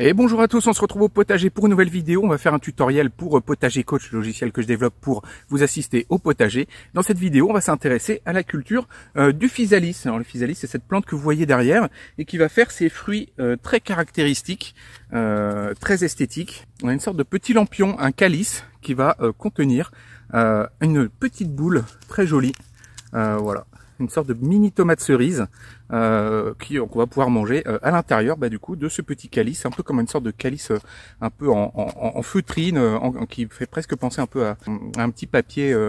Et bonjour à tous, on se retrouve au potager pour une nouvelle vidéo. On va faire un tutoriel pour Potager Coach, le logiciel que je développe pour vous assister au potager. Dans cette vidéo, on va s'intéresser à la culture du physalis. Alors le physalis, c'est cette plante que vous voyez derrière et qui va faire ses fruits très caractéristiques, très esthétiques. On a une sorte de petit lampion, un calice qui va contenir une petite boule très jolie. Voilà, une sorte de mini tomate cerise qu'on va pouvoir manger à l'intérieur du coup de ce petit calice, un peu comme une sorte de calice un peu en feutrine, qui fait presque penser un peu à un petit papier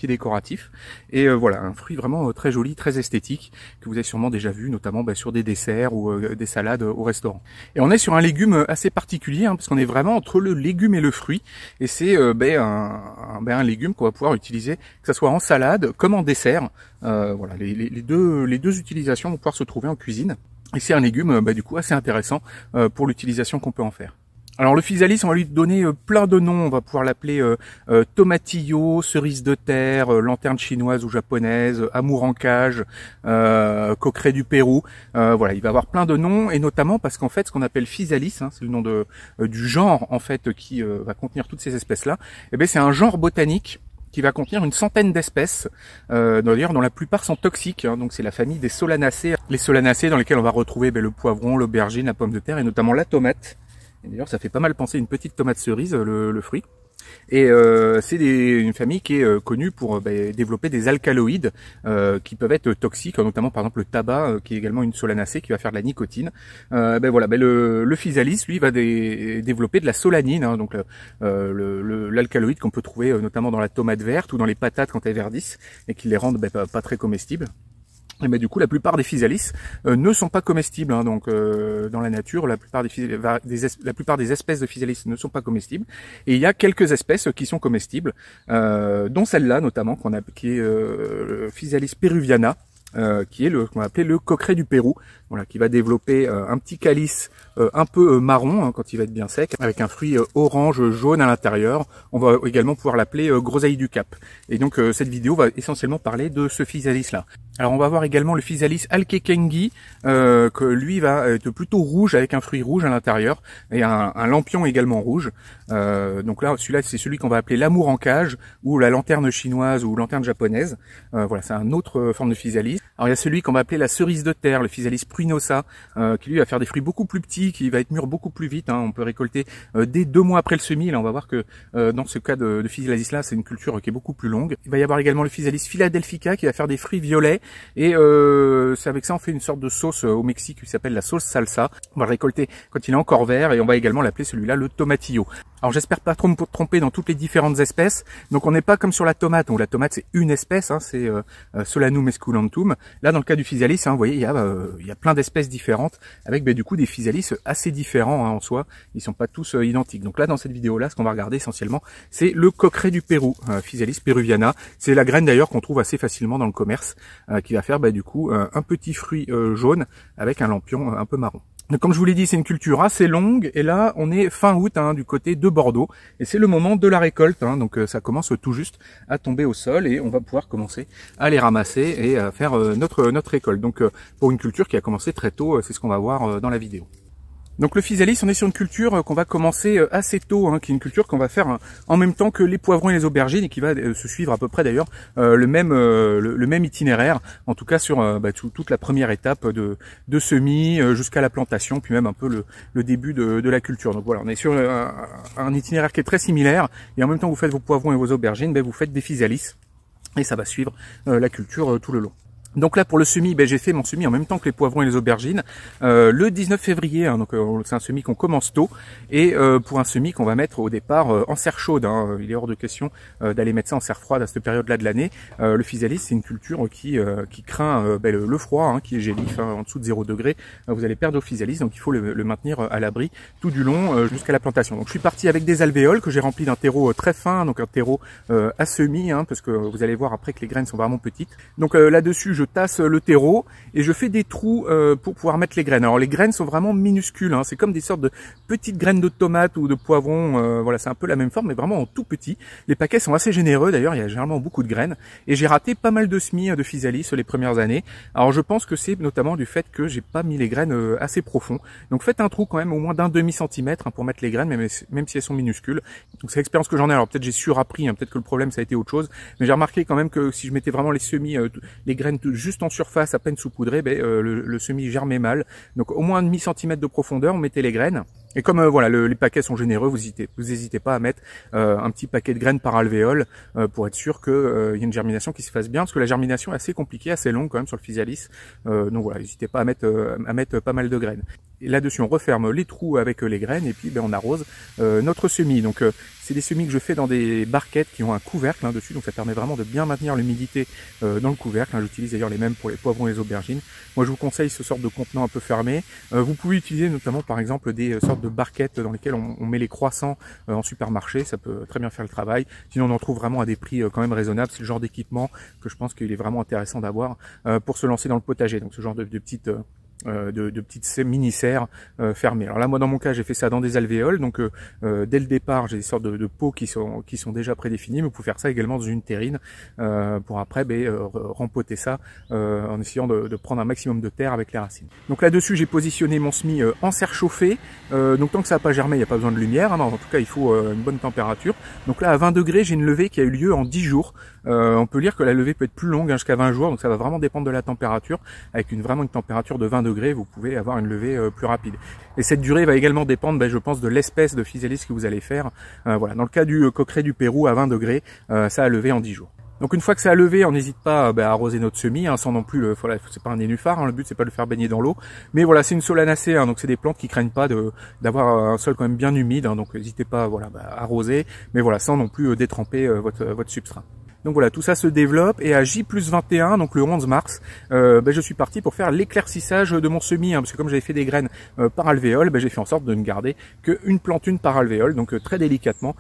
décoratif. Et voilà, un fruit vraiment très joli, très esthétique, que vous avez sûrement déjà vu, notamment sur des desserts ou des salades au restaurant. Et on est sur un légume assez particulier, parce qu'on est vraiment entre le légume et le fruit, et c'est un légume qu'on va pouvoir utiliser, que ce soit en salade comme en dessert. Voilà, les deux utilisations vont pouvoir se trouver en cuisine. Et c'est un légume du coup assez intéressant pour l'utilisation qu'on peut en faire. Alors le physalis, on va lui donner plein de noms. On va pouvoir l'appeler tomatillo, cerise de terre, lanterne chinoise ou japonaise, amour en cage, coqueret du Pérou. Voilà, il va avoir plein de noms, et notamment parce qu'en fait, ce qu'on appelle physalis, c'est le nom du genre en fait qui va contenir toutes ces espèces-là. Et bien c'est un genre botanique qui va contenir une centaine d'espèces, d'ailleurs dont la plupart sont toxiques, donc c'est la famille des solanacées. Les solanacées dans lesquelles on va retrouver le poivron, l'aubergine, la pomme de terre et notamment la tomate. Et d'ailleurs ça fait pas mal penser à une petite tomate cerise, le fruit. Et c'est une famille qui est connue pour développer des alcaloïdes qui peuvent être toxiques, notamment par exemple le tabac, qui est également une solanacée qui va faire de la nicotine. Le physalis, lui, va développer de la solanine, donc l'alcaloïde qu'on peut trouver notamment dans la tomate verte ou dans les patates quand elles verdissent et qui les rendent pas très comestibles. Et du coup, la plupart des physalis ne sont pas comestibles, donc dans la nature, la plupart des espèces de physalis ne sont pas comestibles. Et il y a quelques espèces qui sont comestibles, dont celle-là notamment, qui est Physalis peruviana, qui est qu'on va appeler le coqueret du Pérou, voilà, qui va développer un petit calice un peu marron quand il va être bien sec, avec un fruit orange jaune à l'intérieur. On va également pouvoir l'appeler groseille du Cap. Et donc cette vidéo va essentiellement parler de ce physalis là. Alors on va voir également le physalis alkekengi, que lui va être plutôt rouge avec un fruit rouge à l'intérieur et un lampion également rouge. Donc là, celui-là, c'est celui qu'on va appeler l'amour en cage ou la lanterne chinoise ou lanterne japonaise. Voilà, c'est une autre forme de physalis. Alors il y a celui qu'on va appeler la cerise de terre, le physalis pruinosa, qui lui va faire des fruits beaucoup plus petits, qui va être mûr beaucoup plus vite. On peut récolter dès 2 mois après le semis. Là, on va voir que dans ce cas de physalis là, c'est une culture qui est beaucoup plus longue. Il va y avoir également le physalis philadelphica qui va faire des fruits violets. Et c'est avec ça on fait une sorte de sauce au Mexique qui s'appelle la sauce salsa. On va le récolter quand il est encore vert et on va également l'appeler celui-là le tomatillo. Alors j'espère pas trop me tromper dans toutes les différentes espèces. Donc on n'est pas comme sur la tomate, où la tomate c'est une espèce, c'est Solanum esculentum. Là dans le cas du physalis, vous voyez, il y a plein d'espèces différentes avec du coup des physalis assez différents en soi. Ils sont pas tous identiques. Donc là dans cette vidéo là, ce qu'on va regarder essentiellement, c'est le coqueret du Pérou, Physalis peruviana. C'est la graine d'ailleurs qu'on trouve assez facilement dans le commerce, qui va faire du coup un petit fruit jaune avec un lampion un peu marron. Donc, comme je vous l'ai dit, c'est une culture assez longue, et là on est fin août du côté de Bordeaux, et c'est le moment de la récolte, donc ça commence tout juste à tomber au sol, et on va pouvoir commencer à les ramasser et à faire notre récolte. Donc pour une culture qui a commencé très tôt, c'est ce qu'on va voir dans la vidéo. Donc le physalis, on est sur une culture qu'on va commencer assez tôt, qui est une culture qu'on va faire en même temps que les poivrons et les aubergines, et qui va se suivre à peu près d'ailleurs le même itinéraire, en tout cas sur toute la première étape de semis jusqu'à la plantation, puis même un peu le début de la culture. Donc voilà, on est sur un itinéraire qui est très similaire, et en même temps que vous faites vos poivrons et vos aubergines, vous faites des physalis, et ça va suivre la culture tout le long. Donc là pour le semis, j'ai fait mon semis en même temps que les poivrons et les aubergines le 19 février, donc c'est un semis qu'on commence tôt, et pour un semis qu'on va mettre au départ en serre chaude, il est hors de question d'aller mettre ça en serre froide à cette période-là de l'année. Le physalis, c'est une culture qui craint le froid, qui est gélif, en dessous de 0 degré, vous allez perdre au physalis, donc il faut le maintenir à l'abri tout du long jusqu'à la plantation. Donc je suis parti avec des alvéoles que j'ai remplis d'un terreau très fin, donc un terreau à semis, parce que vous allez voir après que les graines sont vraiment petites. Donc là-dessus je tasse le terreau et je fais des trous pour pouvoir mettre les graines. Alors les graines sont vraiment minuscules, hein, c'est comme des sortes de petites graines de tomates ou de poivrons, voilà, c'est un peu la même forme mais vraiment en tout petit. Les paquets sont assez généreux d'ailleurs, il y a généralement beaucoup de graines et j'ai raté pas mal de semis de physalis les premières années. Alors je pense que c'est notamment du fait que j'ai pas mis les graines assez profond. Donc faites un trou quand même au moins d'un demi-centimètre pour mettre les graines, même si elles sont minuscules. Donc c'est l'expérience que j'en ai. Alors peut-être j'ai surappris, hein, peut-être que le problème ça a été autre chose, mais j'ai remarqué quand même que si je mettais vraiment les semis, les graines juste en surface, à peine saupoudrées, le semis germait mal. Donc au moins un demi-centimètre de profondeur, on mettait les graines. Et comme voilà, les paquets sont généreux, vous hésitez pas à mettre un petit paquet de graines par alvéole pour être sûr qu'il y ait une germination qui se fasse bien, parce que la germination est assez compliquée, assez longue quand même sur le physalis. Donc voilà, n'hésitez pas à mettre pas mal de graines. Et là-dessus, on referme les trous avec les graines et puis on arrose notre semis. Donc c'est des semis que je fais dans des barquettes qui ont un couvercle dessus, donc ça permet vraiment de bien maintenir l'humidité dans le couvercle. J'utilise d'ailleurs les mêmes pour les poivrons et les aubergines. Moi, je vous conseille ce sort de contenant un peu fermé. Vous pouvez utiliser notamment, par exemple, des sortes de barquettes dans lesquelles on met les croissants en supermarché. Ça peut très bien faire le travail. Sinon, on en trouve vraiment à des prix quand même raisonnables. C'est le genre d'équipement que je pense qu'il est vraiment intéressant d'avoir pour se lancer dans le potager. Donc, ce genre de petites mini-serres fermées. Alors là, moi dans mon cas, j'ai fait ça dans des alvéoles, donc dès le départ, j'ai des sortes de pots qui sont déjà prédéfinis, mais vous pouvez faire ça également dans une terrine pour après rempoter ça en essayant de prendre un maximum de terre avec les racines. Donc là-dessus, j'ai positionné mon semis en serre chauffée, donc tant que ça n'a pas germé, il n'y a pas besoin de lumière, hein, en tout cas il faut une bonne température. Donc là à 20 degrés, j'ai une levée qui a eu lieu en 10 jours. On peut lire que la levée peut être plus longue, hein, jusqu'à 20 jours, donc ça va vraiment dépendre de la température. Avec vraiment une température de 20 degrés, vous pouvez avoir une levée plus rapide. Et cette durée va également dépendre, je pense, de l'espèce de physalis que vous allez faire. Voilà, dans le cas du coqueret du Pérou à 20 degrés, ça a levé en 10 jours. Donc une fois que ça a levé, on n'hésite pas à arroser notre semis, hein, sans non plus, voilà, c'est pas un nénuphar, hein, le but c'est pas de le faire baigner dans l'eau, mais voilà, c'est une solanacée, hein, donc c'est des plantes qui craignent pas d'avoir un sol quand même bien humide, hein, donc n'hésitez pas, voilà, à arroser, mais voilà, sans non plus détremper votre substrat. Donc voilà, tout ça se développe et à J+21, donc le 11 mars, je suis parti pour faire l'éclaircissage de mon semis, hein, parce que comme j'avais fait des graines par alvéole, j'ai fait en sorte de ne garder qu'une plantule par alvéole. Donc très délicatement,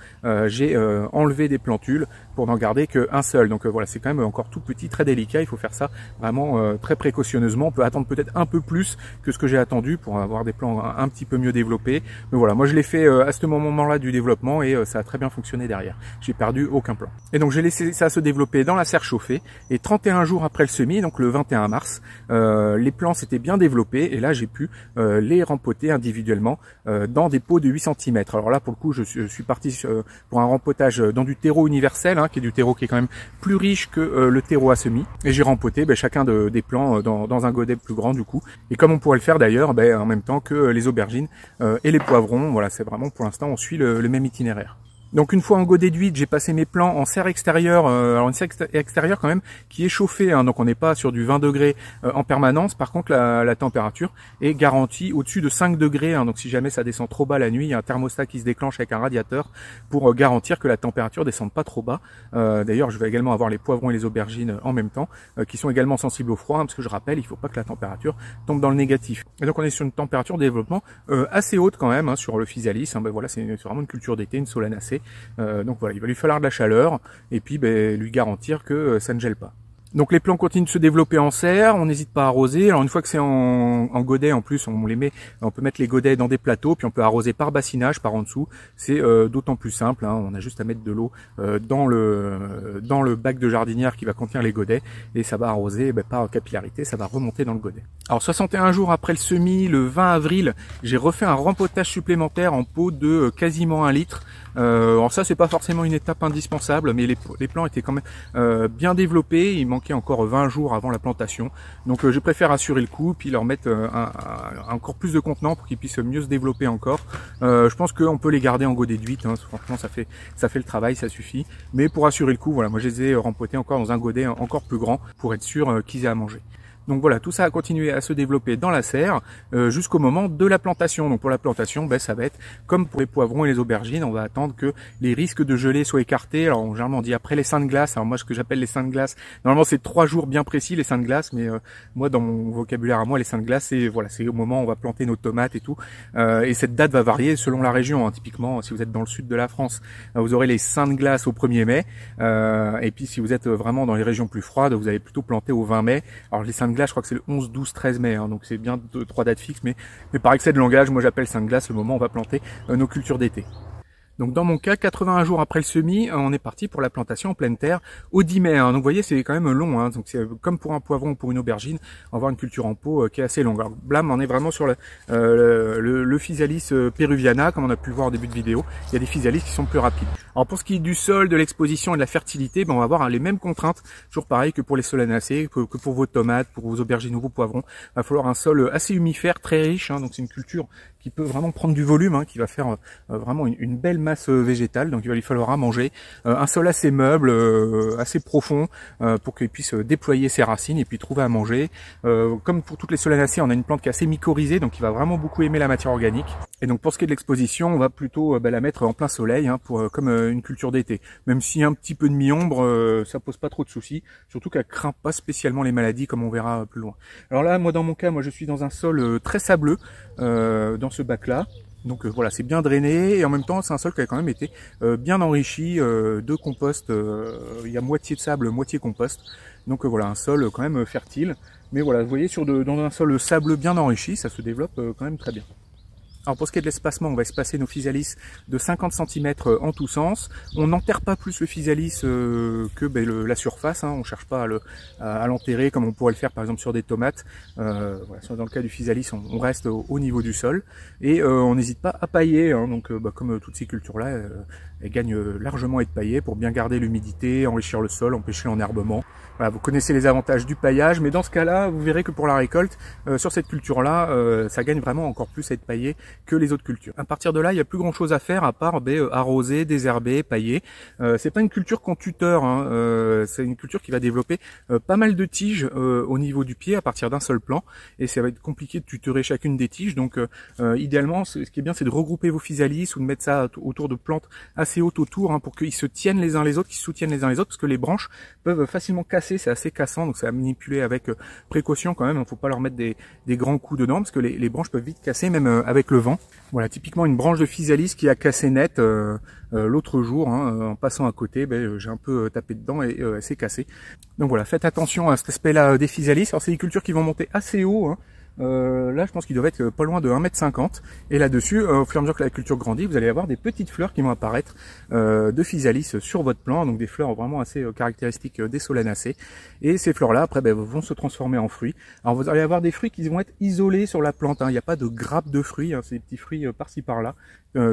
j'ai enlevé des plantules pour n'en garder qu'un seul. Donc voilà, c'est quand même encore tout petit, très délicat. Il faut faire ça vraiment très précautionneusement. On peut attendre peut-être un peu plus que ce que j'ai attendu pour avoir des plants un petit peu mieux développés. Mais voilà, moi je l'ai fait à ce moment-là du développement et ça a très bien fonctionné derrière. J'ai perdu aucun plant. Et donc j'ai laissé ça se développer dans la serre chauffée et 31 jours après le semis, donc le 21 mars, les plants s'étaient bien développés et là j'ai pu les rempoter individuellement dans des pots de 8 cm. Alors là pour le coup je suis parti pour un rempotage dans du terreau universel, hein, qui est du terreau qui est quand même plus riche que le terreau à semis, et j'ai rempoté chacun des plants dans un godet plus grand du coup, et comme on pourrait le faire d'ailleurs en même temps que les aubergines et les poivrons. Voilà, c'est vraiment pour l'instant on suit le même itinéraire. Donc une fois en godet d'huile, j'ai passé mes plants en serre extérieure, alors une serre extérieure quand même qui est chauffée, hein, donc on n'est pas sur du 20 degrés en permanence. Par contre la température est garantie au-dessus de 5 degrés, hein, donc si jamais ça descend trop bas la nuit, il y a un thermostat qui se déclenche avec un radiateur pour garantir que la température descende pas trop bas. D'ailleurs je vais également avoir les poivrons et les aubergines en même temps, qui sont également sensibles au froid, hein, parce que je rappelle, il faut pas que la température tombe dans le négatif. Et donc on est sur une température de développement assez haute quand même, hein, sur le physalis, hein, voilà, c'est vraiment une culture d'été, une solanacée. Donc voilà, il va lui falloir de la chaleur et puis lui garantir que ça ne gèle pas. Donc les plants continuent de se développer en serre, on n'hésite pas à arroser. Alors une fois que c'est en godet, en plus on peut mettre les godets dans des plateaux, puis on peut arroser par bassinage, par en dessous. C'est d'autant plus simple, hein, on a juste à mettre de l'eau dans le bac de jardinière qui va contenir les godets, et ça va arroser par capillarité, ça va remonter dans le godet. Alors 61 jours après le semis, le 20 avril, j'ai refait un rempotage supplémentaire en pot de quasiment 1 litre. Alors ça c'est pas forcément une étape indispensable, mais les plants étaient quand même bien développés, il manquait encore 20 jours avant la plantation, donc je préfère assurer le coup puis leur mettre encore plus de contenant pour qu'ils puissent mieux se développer encore. Je pense qu'on peut les garder en godet de 8, hein, franchement ça fait le travail, ça suffit, mais pour assurer le coup, voilà, moi je les ai rempotés encore dans un godet encore plus grand pour être sûr qu'ils aient à manger. Donc voilà, tout ça a continué à se développer dans la serre jusqu'au moment de la plantation. Donc pour la plantation, ça va être comme pour les poivrons et les aubergines, on va attendre que les risques de gelée soient écartés. Alors généralement on dit après les seins de glace. Alors moi ce que j'appelle les seins de glace, normalement c'est 3 jours bien précis les seins de glace, mais moi dans mon vocabulaire à moi les seins de glace c'est voilà, c'est au moment où on va planter nos tomates et tout. Et cette date va varier selon la région. Typiquement si vous êtes dans le sud de la France, vous aurez les seins de glace au 1er mai. Et puis si vous êtes vraiment dans les régions plus froides, vous allez plutôt planter au 20 mai. Alors les seins de glace, je crois que c'est le 11, 12, 13 mai, donc c'est bien 3 dates fixes, mais par excès de langage, moi j'appelle seins de glace le moment où on va planter nos cultures d'été. Donc dans mon cas, 81 jours après le semis, on est parti pour la plantation en pleine terre au 10 mai. Donc vous voyez, c'est quand même long. Donc c'est comme pour un poivron ou pour une aubergine, on va avoir une culture en pot qui est assez longue. Alors là, on est vraiment sur le Physalis peruviana, comme on a pu le voir au début de vidéo. Il y a des Physalis qui sont plus rapides. Alors pour ce qui est du sol, de l'exposition et de la fertilité, on va avoir les mêmes contraintes, toujours pareil que pour les solanacées, que pour vos tomates, pour vos aubergines ou vos poivrons. Il va falloir un sol assez humifère, très riche. Donc c'est une culture qui peut vraiment prendre du volume, qui va faire vraiment une belle masse végétale. Donc il va lui falloir à manger, un sol assez meuble, assez profond, pour qu'il puisse déployer ses racines et puis trouver à manger. Comme pour toutes les solanacées, on a une plante qui est assez mycorhizée, donc il va vraiment beaucoup aimer la matière organique. Et donc pour ce qui est de l'exposition, on va plutôt la mettre en plein soleil, comme une culture d'été. Même si un petit peu de mi-ombre, ça pose pas trop de soucis, surtout qu'elle craint pas spécialement les maladies, comme on verra plus loin. Alors là, moi dans mon cas, je suis dans un sol très sableux, dans ce bac là. Donc voilà, c'est bien drainé et en même temps c'est un sol qui a quand même été bien enrichi de compost. Il y a moitié de sable, moitié compost. Donc voilà, un sol quand même fertile. Mais voilà, vous voyez, dans un sol sableux bien enrichi, ça se développe quand même très bien. Alors pour ce qui est de l'espacement, on va espacer nos Physalis de 50 cm en tous sens. On n'enterre pas plus le Physalis que la surface. On ne cherche pas à l'enterrer comme on pourrait le faire par exemple sur des tomates. Voilà, dans le cas du Physalis, on reste au niveau du sol. Et on n'hésite pas à pailler. Donc comme toutes ces cultures-là, elles gagnent largement à être paillées pour bien garder l'humidité, enrichir le sol, empêcher l'enherbement. Voilà, vous connaissez les avantages du paillage, mais dans ce cas-là, vous verrez que pour la récolte, sur cette culture-là, ça gagne vraiment encore plus à être paillé que les autres cultures. À partir de là, il n'y a plus grand-chose à faire à part arroser, désherber, pailler. C'est pas une culture qu'on tuteur, c'est une culture qui va développer pas mal de tiges au niveau du pied à partir d'un seul plant, et ça va être compliqué de tutorer chacune des tiges. Donc idéalement, ce qui est bien, c'est de regrouper vos Physalis ou de mettre ça autour de plantes assez hautes autour, pour qu'ils se tiennent les uns les autres, qu'ils se soutiennent les uns les autres, parce que les branches peuvent facilement casser. C'est assez cassant, donc c'est à manipuler avec précaution quand même. Il ne faut pas leur mettre des grands coups dedans, parce que les branches peuvent vite casser, même avec le vent. Voilà, typiquement une branche de Physalis qui a cassé net l'autre jour, en passant à côté, j'ai un peu tapé dedans et elle s'est cassée. Donc voilà, faites attention à cet aspect-là des Physalis. Alors c'est des cultures qui vont monter assez haut. Là je pense qu'il doit être pas loin de 1,50 m, et là-dessus, au fur et à mesure que la culture grandit, vous allez avoir des petites fleurs qui vont apparaître de Physalis sur votre plant, donc des fleurs vraiment assez caractéristiques des solanacées, et ces fleurs là après vont se transformer en fruits. Alors vous allez avoir des fruits qui vont être isolés sur la plante, il n'y a pas de grappe de fruits, c'est des petits fruits par-ci par-là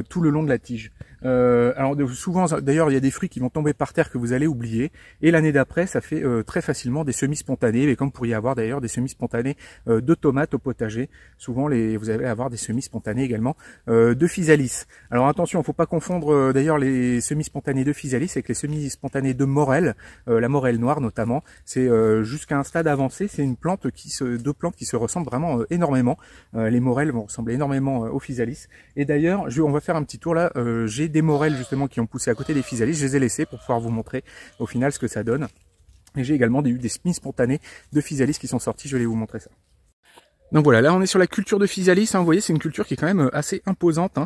tout le long de la tige. Alors souvent d'ailleurs il y a des fruits qui vont tomber par terre que vous allez oublier, et l'année d'après ça fait très facilement des semis spontanés, mais comme vous pourriez avoir d'ailleurs des semis spontanés de tomates au potager, souvent vous allez avoir des semis spontanés également de Physalis. Alors attention, il ne faut pas confondre d'ailleurs les semis spontanés de Physalis avec les semis spontanés de morelle, la morelle noire notamment. C'est jusqu'à un stade avancé, c'est deux plantes qui se ressemblent vraiment énormément. Les morelles vont ressembler énormément aux Physalis, et d'ailleurs on va faire un petit tour là. J'ai des morelles justement qui ont poussé à côté des Physalis, je les ai laissées pour pouvoir vous montrer au final ce que ça donne. Et j'ai également eu des semis spontanés de Physalis qui sont sortis, je vais vous montrer ça. Donc voilà, là on est sur la culture de Physalis, vous voyez c'est une culture qui est quand même assez imposante.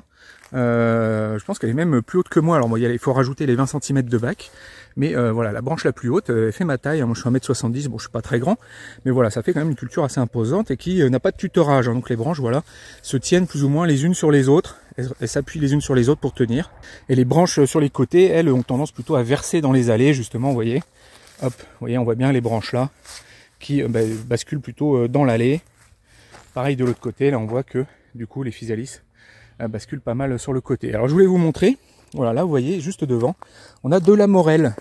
Je pense qu'elle est même plus haute que moi, alors il faut rajouter les 20 cm de bac. Mais voilà, la branche la plus haute, elle fait ma taille, moi je suis 1,70 m, bon je suis pas très grand, mais voilà, ça fait quand même une culture assez imposante et qui n'a pas de tutorage. Donc les branches, voilà, se tiennent plus ou moins les unes sur les autres, elles s'appuient les unes sur les autres pour tenir. Et les branches sur les côtés, elles ont tendance plutôt à verser dans les allées, justement, vous voyez. Hop, vous voyez, on voit bien les branches là, qui basculent plutôt dans l'allée. Pareil de l'autre côté, là on voit que du coup les Physalis basculent pas mal sur le côté. Alors je voulais vous montrer, voilà, là vous voyez juste devant, on a de la morelle.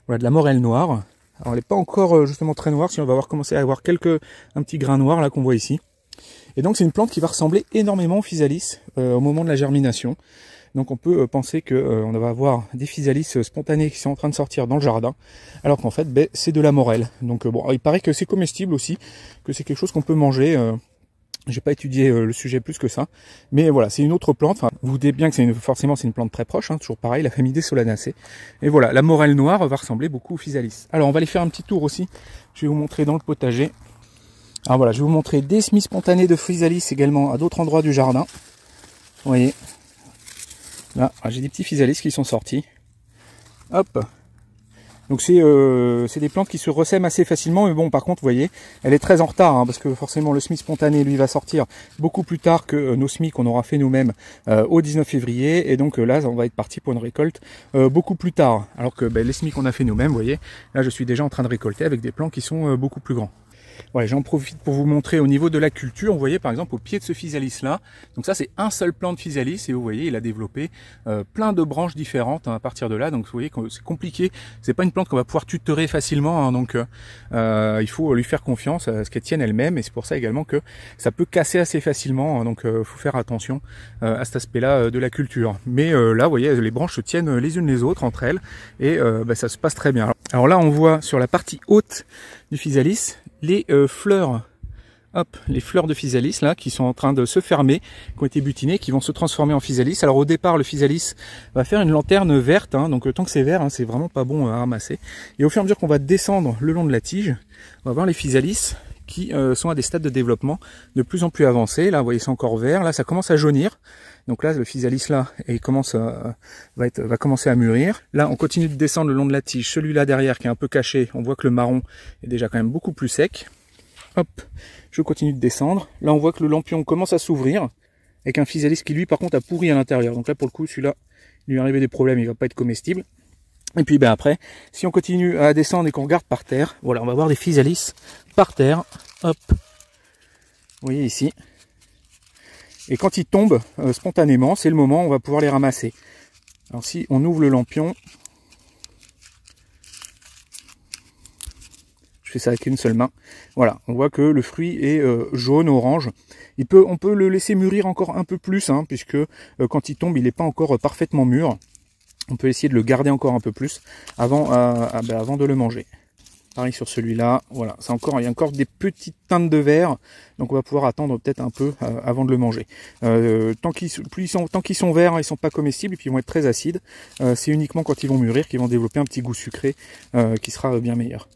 Voilà, de la morelle noire. Alors elle n'est pas encore justement très noire, si on va commencer à avoir un petit grain noir là qu'on voit ici. Et donc c'est une plante qui va ressembler énormément au Physalis au moment de la germination. Donc on peut penser que on va avoir des physalis spontanés qui sont en train de sortir dans le jardin, alors qu'en fait c'est de la morelle. Donc bon, il paraît que c'est comestible aussi, que c'est quelque chose qu'on peut manger. J'ai pas étudié le sujet plus que ça, mais voilà, c'est une autre plante. Enfin, vous vous doutez bien que forcément c'est une plante très proche, hein, toujours pareil, la famille des Solanacées. Et voilà, la morelle noire va ressembler beaucoup au physalis. Alors on va aller faire un petit tour aussi. Je vais vous montrer dans le potager. Alors voilà, je vais vous montrer des semis spontanés de physalis également à d'autres endroits du jardin. Vous voyez, là j'ai des petits physalis qui sont sortis. Hop. Donc c'est des plantes qui se ressèment assez facilement, mais bon, par contre, vous voyez, elle est très en retard, hein, parce que forcément le semis spontané, lui, va sortir beaucoup plus tard que nos semis qu'on aura fait nous-mêmes au 19 février, et donc là, on va être parti pour une récolte beaucoup plus tard, alors que les semis qu'on a fait nous-mêmes, vous voyez, là, je suis déjà en train de récolter avec des plants qui sont beaucoup plus grands. Voilà, j'en profite pour vous montrer au niveau de la culture. Vous voyez par exemple au pied de ce physalis là, donc ça c'est un seul plant de physalis et vous voyez il a développé plein de branches différentes à partir de là. Donc vous voyez que c'est compliqué, c'est pas une plante qu'on va pouvoir tutorer facilement, hein, donc il faut lui faire confiance à ce qu'elle tienne elle-même, et c'est pour ça également que ça peut casser assez facilement, hein, donc faut faire attention à cet aspect là de la culture. Mais là vous voyez les branches se tiennent les unes les autres entre elles et ça se passe très bien. Alors là on voit sur la partie haute du physalis les fleurs, hop, les fleurs de physalis là qui sont en train de se fermer, qui ont été butinées, qui vont se transformer en physalis. Alors au départ le physalis va faire une lanterne verte, hein, donc tant que c'est vert, hein, c'est vraiment pas bon à ramasser. Et au fur et à mesure qu'on va descendre le long de la tige, on va voir les physalis qui sont à des stades de développement de plus en plus avancés. Là vous voyez c'est encore vert, là ça commence à jaunir. Donc là le physalis là va commencer à mûrir. Là on continue de descendre le long de la tige. Celui-là derrière qui est un peu caché, on voit que le marron est déjà quand même beaucoup plus sec. Hop, je continue de descendre. Là on voit que le lampion commence à s'ouvrir avec un physalis qui lui par contre a pourri à l'intérieur. Donc là pour le coup celui-là il lui est arrivé des problèmes, il va pas être comestible. Et puis après, si on continue à descendre et qu'on regarde par terre, voilà, on va voir des physalis par terre. Hop, vous voyez ici. Et quand ils tombent spontanément, c'est le moment où on va pouvoir les ramasser. Alors si on ouvre le lampion, je fais ça avec une seule main, voilà, on voit que le fruit est jaune, orange. On peut le laisser mûrir encore un peu plus, hein, puisque quand il tombe, il n'est pas encore parfaitement mûr. On peut essayer de le garder encore un peu plus avant de le manger. Pareil sur celui-là, voilà, il y a encore des petites teintes de vert, donc on va pouvoir attendre peut-être un peu avant de le manger. Tant qu'ils sont verts, ils ne sont pas comestibles et puis ils vont être très acides. C'est uniquement quand ils vont mûrir qu'ils vont développer un petit goût sucré qui sera bien meilleur.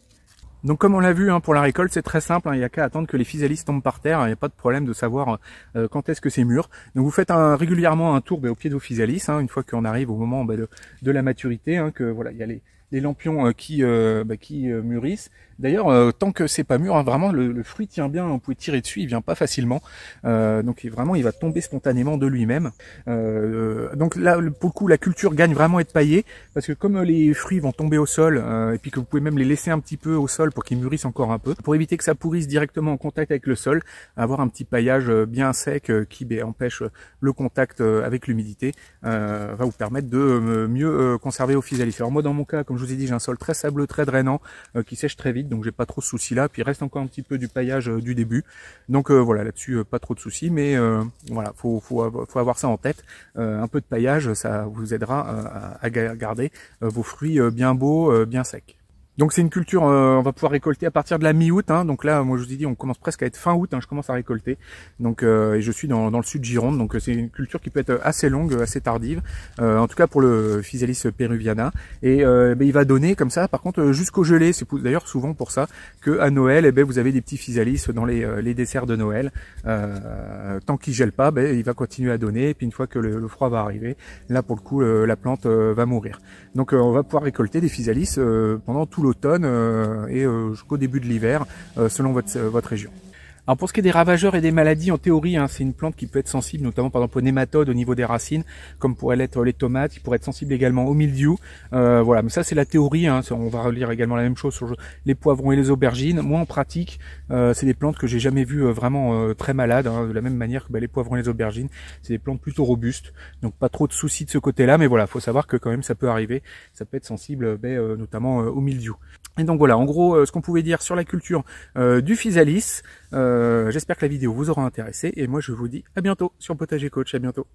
Donc comme on l'a vu, hein, pour la récolte c'est très simple, hein, il n'y a qu'à attendre que les physalis tombent par terre, il n'y a pas de problème de savoir quand est-ce que c'est mûr. Donc vous faites régulièrement un tour au pied de vos physalis, hein, une fois qu'on arrive au moment de la maturité, hein, que voilà, il y a les lampions qui mûrissent. D'ailleurs, tant que c'est pas mûr, hein, vraiment le fruit tient bien, vous pouvez tirer dessus, il vient pas facilement. Donc vraiment il va tomber spontanément de lui-même. Donc là pour le coup la culture gagne vraiment à être paillée, parce que comme les fruits vont tomber au sol, et puis que vous pouvez même les laisser un petit peu au sol pour qu'ils mûrissent encore un peu, pour éviter que ça pourrisse directement en contact avec le sol, avoir un petit paillage bien sec qui empêche le contact avec l'humidité, va vous permettre de mieux conserver vos physalis. Alors moi dans mon cas, comme je vous ai dit, j'ai un sol très sableux, très drainant, qui sèche très vite, donc j'ai pas trop de soucis là. Puis il reste encore un petit peu du paillage du début, donc voilà, là-dessus pas trop de soucis, mais voilà, faut avoir ça en tête. Un peu de paillage, ça vous aidera à garder vos fruits bien beaux, bien secs. Donc c'est une culture, on va pouvoir récolter à partir de la mi-août, hein. Donc là, moi je vous ai dit, on commence presque à être fin août, hein, je commence à récolter. Donc et je suis dans le sud Gironde, donc c'est une culture qui peut être assez longue, assez tardive. En tout cas pour le Physalis peruviana. Et il va donner comme ça, par contre jusqu'au gelé. C'est d'ailleurs souvent pour ça que à Noël, vous avez des petits Physalis dans les desserts de Noël. Tant qu'il gèle pas, il va continuer à donner. Et puis une fois que le froid va arriver, là pour le coup la plante va mourir. Donc on va pouvoir récolter des Physalis pendant tout l'automne et jusqu'au début de l'hiver selon votre région. Alors pour ce qui est des ravageurs et des maladies, en théorie, hein, c'est une plante qui peut être sensible, notamment par exemple aux nématodes au niveau des racines, comme pourraient l'être les tomates, qui pourraient être sensibles également au mildiou. Voilà, mais ça c'est la théorie, hein, on va relire également la même chose sur les poivrons et les aubergines. Moi en pratique, c'est des plantes que j'ai jamais vues vraiment très malades, hein, de la même manière que les poivrons et les aubergines, c'est des plantes plutôt robustes, donc pas trop de soucis de ce côté-là, mais voilà, faut savoir que quand même ça peut arriver, ça peut être sensible notamment au mildiou. Et donc voilà, en gros, ce qu'on pouvait dire sur la culture du Physalis. J'espère que la vidéo vous aura intéressé et moi je vous dis à bientôt sur Potager Coach, à bientôt.